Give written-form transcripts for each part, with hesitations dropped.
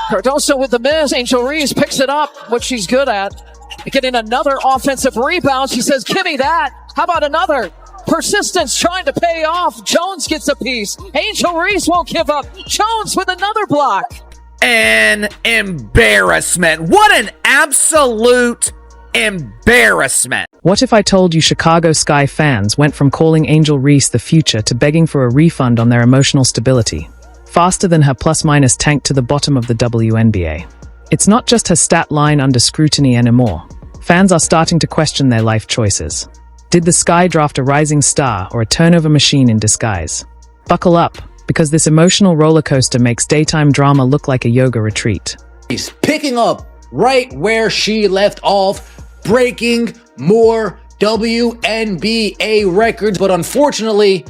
Cardoso with the miss. Angel Reese picks it up, what she's good at. Getting another offensive rebound. She says, give me that. How about another? Persistence trying to pay off. Jones gets a piece. Angel Reese won't give up. Jones with another block. An embarrassment. What an absolute embarrassment. What if I told you Chicago Sky fans went from calling Angel Reese the future to begging for a refund on their emotional stability? Faster than her plus-minus tanked to the bottom of the WNBA. It's not just her stat line under scrutiny anymore. Fans are starting to question their life choices. Did the Sky draft a rising star or a turnover machine in disguise? Buckle up, because this emotional roller coaster makes daytime drama look like a yoga retreat. He's picking up right where she left off, breaking more WNBA records, but unfortunately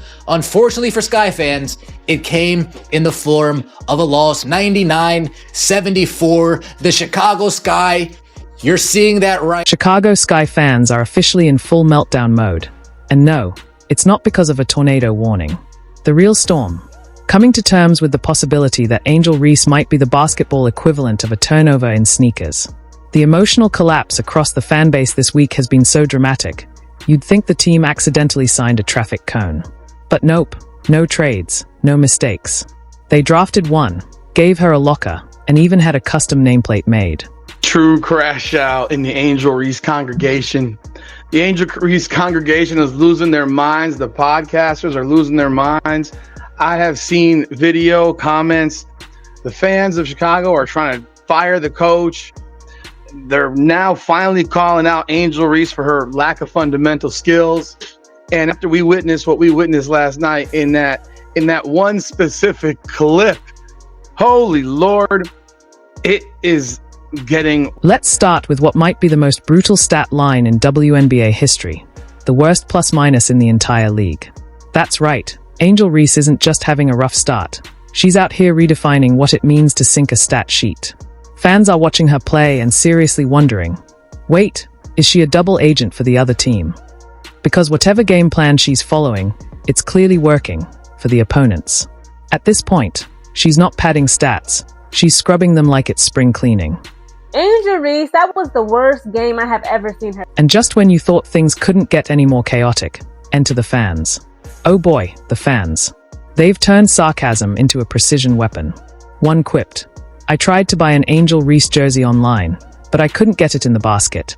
for Sky fans, it came in the form of a loss, 99-74. The Chicago Sky, you're seeing that right. Chicago Sky fans are officially in full meltdown mode. And no, it's not because of a tornado warning. The real storm. Coming to terms with the possibility that Angel Reese might be the basketball equivalent of a turnover in sneakers. The emotional collapse across the fan base this week has been so dramatic, you'd think the team accidentally signed a traffic cone. But nope, no trades, no mistakes. They drafted one, gave her a locker, and even had a custom nameplate made. True crash out in the Angel Reese congregation. The Angel Reese congregation is losing their minds. The podcasters are losing their minds. I have seen video comments. The fans of Chicago are trying to fire the coach. They're now finally calling out Angel Reese for her lack of fundamental skills. And after we witnessed what we witnessed last night in that one specific clip, holy Lord, it is getting... Let's start with what might be the most brutal stat line in WNBA history. The worst plus-minus in the entire league. That's right, Angel Reese isn't just having a rough start. She's out here redefining what it means to sink a stat sheet. Fans are watching her play and seriously wondering, wait, is she a double agent for the other team? Because whatever game plan she's following, it's clearly working for the opponents. At this point, she's not padding stats, she's scrubbing them like it's spring cleaning. Angel Reese, that was the worst game I have ever seen her. And just when you thought things couldn't get any more chaotic, enter the fans. Oh boy, the fans. They've turned sarcasm into a precision weapon. One quipped, I tried to buy an Angel Reese jersey online, but I couldn't get it in the basket.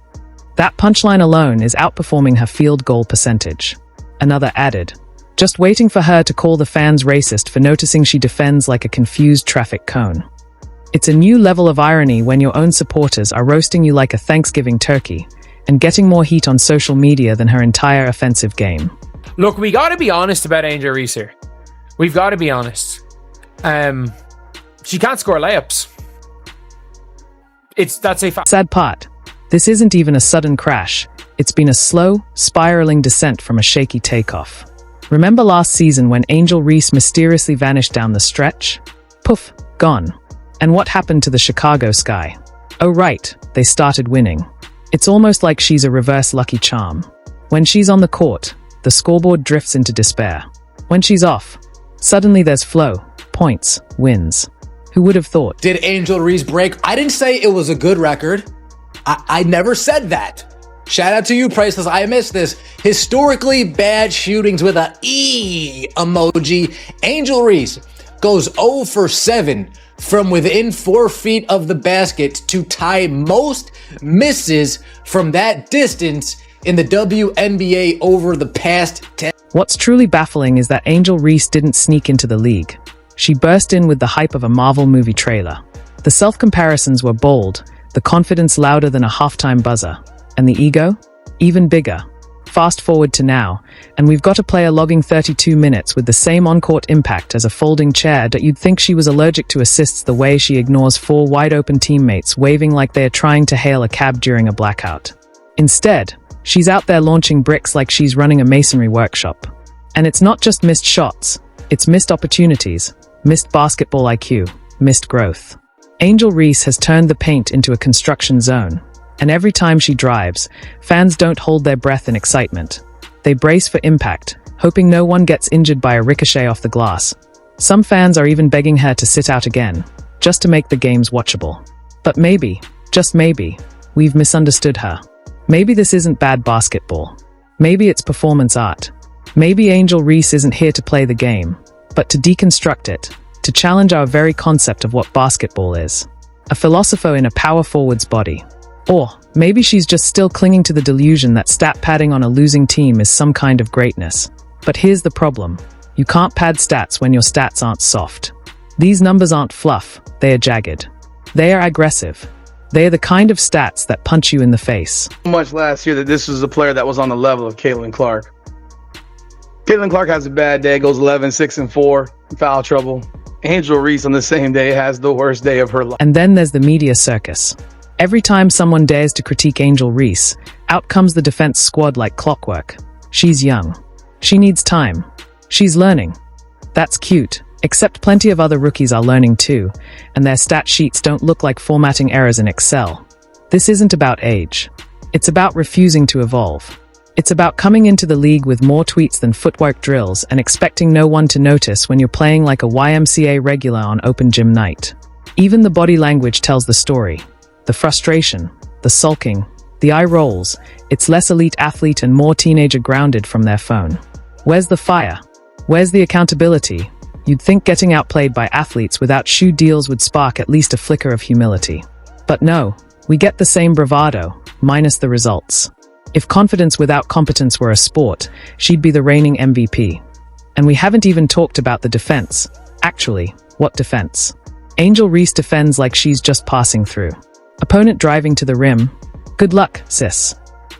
That punchline alone is outperforming her field goal percentage. Another added, just waiting for her to call the fans racist for noticing she defends like a confused traffic cone. It's a new level of irony when your own supporters are roasting you like a Thanksgiving turkey and getting more heat on social media than her entire offensive game. Look, we got to be honest about Angel Reese here. We've got to be honest. She can't score layups. That's a fact. Sad part. This isn't even a sudden crash. It's been a slow, spiraling descent from a shaky takeoff. Remember last season when Angel Reese mysteriously vanished down the stretch? Poof, gone. And what happened to the Chicago Sky? Oh right, they started winning. It's almost like she's a reverse Lucky Charm. When she's on the court, the scoreboard drifts into despair. When she's off, suddenly there's flow, points, wins. Who would have thought? Did Angel Reese break? I didn't say it was a good record. I never said that. Shout out to you, Priceless. I missed this. Historically bad shootings with a E emoji. Angel Reese goes 0 for 7 from within 4 feet of the basket to tie most misses from that distance in the WNBA over the past 10. What's truly baffling is that Angel Reese didn't sneak into the league. She burst in with the hype of a Marvel movie trailer. The self-comparisons were bold, the confidence louder than a halftime buzzer, and the ego? Even bigger. Fast forward to now, and we've got a player logging 32 minutes with the same on-court impact as a folding chair that you'd think she was allergic to assists the way she ignores 4 wide-open teammates waving like they're trying to hail a cab during a blackout. Instead, she's out there launching bricks like she's running a masonry workshop. And it's not just missed shots, it's missed opportunities, missed basketball IQ, missed growth. Angel Reese has turned the paint into a construction zone, and every time she drives, fans don't hold their breath in excitement. They brace for impact, hoping no one gets injured by a ricochet off the glass. Some fans are even begging her to sit out again. just to make the games watchable. But maybe, just maybe, we've misunderstood her. Maybe this isn't bad basketball. Maybe it's performance art. Maybe Angel Reese isn't here to play the game, but to deconstruct it, to challenge our very concept of what basketball is. A philosopher in a power forward's body. Or maybe she's just still clinging to the delusion that stat padding on a losing team is some kind of greatness. But here's the problem. You can't pad stats when your stats aren't soft. These numbers aren't fluff, they are jagged. They are aggressive. They are the kind of stats that punch you in the face. Much last year that this was a player that was on the level of Caitlin Clark. Caitlin Clark has a bad day, goes 11, 6, and 4, foul trouble. Angel Reese on the same day has the worst day of her life. And then there's the media circus. Every time someone dares to critique Angel Reese, out comes the defense squad like clockwork. She's young. She needs time. She's learning. That's cute, except plenty of other rookies are learning too, and their stat sheets don't look like formatting errors in Excel. This isn't about age. It's about refusing to evolve. It's about coming into the league with more tweets than footwork drills and expecting no one to notice when you're playing like a YMCA regular on open gym night. Even the body language tells the story. The frustration, the sulking, the eye rolls. It's less elite athlete and more teenager grounded from their phone. Where's the fire? Where's the accountability? You'd think getting outplayed by athletes without shoe deals would spark at least a flicker of humility. But no, we get the same bravado, minus the results. If confidence without competence were a sport, she'd be the reigning MVP. And we haven't even talked about the defense. Actually, what defense? Angel Reese defends like she's just passing through. Opponent driving to the rim. Good luck, sis.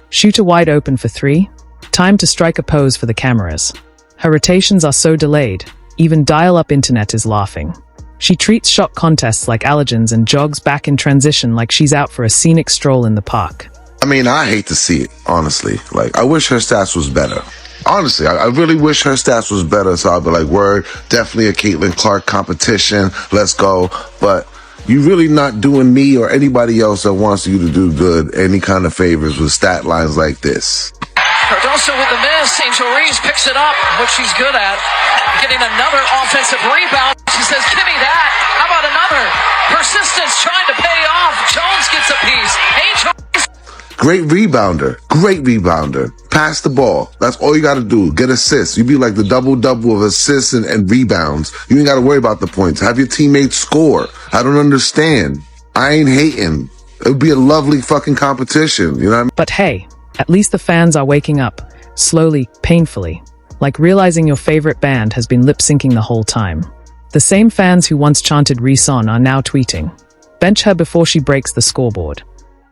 Shooter wide open for 3. Time to strike a pose for the cameras. Her rotations are so delayed, even dial-up internet is laughing. She treats shot contests like allergens and jogs back in transition like she's out for a scenic stroll in the park. I mean, I hate to see it, honestly. Like, I wish her stats was better. Honestly, I really wish her stats was better, so I'll be like, word, definitely a Caitlin Clark competition, let's go. But you really not doing me or anybody else that wants you to do good any kind of favors with stat lines like this. Cardoso with the miss. Angel Reese picks it up, what she's good at. Getting another offensive rebound. She says, give me that. How about another? Persistence trying to pay off. Jones gets a piece. Angel Great rebounder. Pass the ball. That's all you got to do. Get assists. You be like the double-double of assists and rebounds. You ain't got to worry about the points. Have your teammates score. I don't understand. I ain't hating. It would be a lovely fucking competition. You know what I mean? But hey, at least the fans are waking up. Slowly, painfully. Like realizing your favorite band has been lip-syncing the whole time. The same fans who once chanted Reese on are now tweeting. Bench her before she breaks the scoreboard.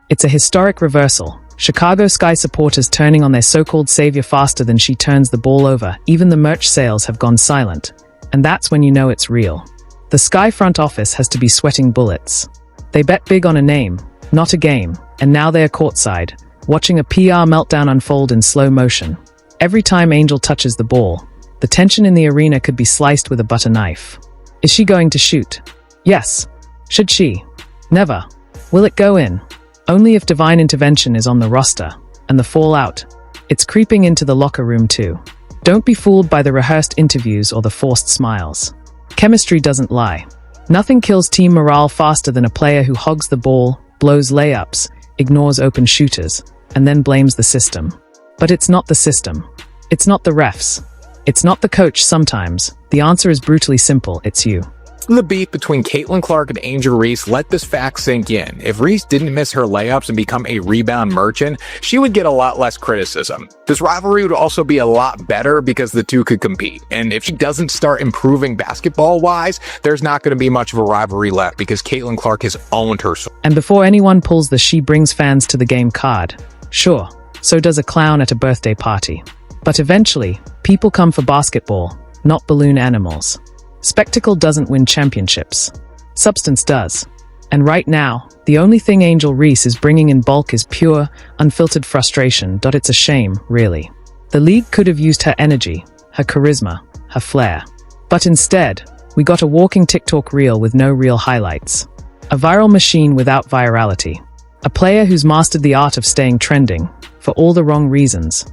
It's a historic reversal. Chicago Sky supporters turning on their so-called savior faster than she turns the ball over. Even the merch sales have gone silent. And that's when you know it's real. The Sky front office has to be sweating bullets. They bet big on a name, not a game, and now they are courtside, watching a PR meltdown unfold in slow motion. Every time Angel touches the ball, the tension in the arena could be sliced with a butter knife. Is she going to shoot? Yes. Should she? Never. Will it go in? Only if divine intervention is on the roster, and the fallout. It's creeping into the locker room too. Don't be fooled by the rehearsed interviews or the forced smiles. Chemistry doesn't lie. Nothing kills team morale faster than a player who hogs the ball, blows layups, ignores open shooters, and then blames the system. But it's not the system. It's not the refs. It's not the coach sometimes. The answer is brutally simple. It's you. The beef between Caitlin Clark and Angel Reese let this fact sink in. If Reese didn't miss her layups and become a rebound merchant, she would get a lot less criticism. This rivalry would also be a lot better because the two could compete. And if she doesn't start improving basketball-wise, there's not going to be much of a rivalry left because Caitlin Clark has owned her soul. And before anyone pulls the she brings fans to the game card, sure, so does a clown at a birthday party. But eventually, people come for basketball, not balloon animals. Spectacle doesn't win championships. Substance does. And right now, the only thing Angel Reese is bringing in bulk is pure, unfiltered frustration. It's a shame, really. The league could have used her energy, her charisma, her flair. But instead, we got a walking TikTok reel with no real highlights. A viral machine without virality. A player who's mastered the art of staying trending, for all the wrong reasons.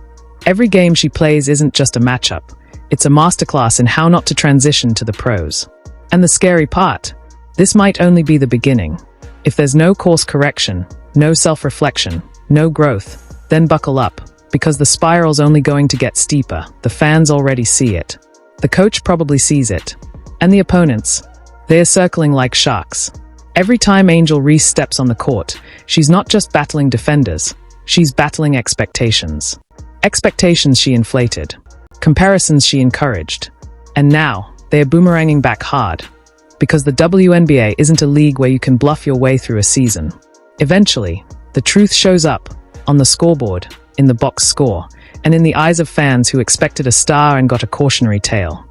Every game she plays isn't just a matchup. It's a masterclass in how not to transition to the pros. And the scary part, This might only be the beginning. If there's no course correction, no self-reflection, no growth, then buckle up, because the spiral's only going to get steeper. The fans already see it. The coach probably sees it. And the opponents, they're circling like sharks. Every time Angel Reese steps on the court, she's not just battling defenders, she's battling expectations. Expectations she inflated, comparisons she encouraged. And now, they're boomeranging back hard. Because the WNBA isn't a league where you can bluff your way through a season. Eventually, the truth shows up, on the scoreboard, in the box score, and in the eyes of fans who expected a star and got a cautionary tale.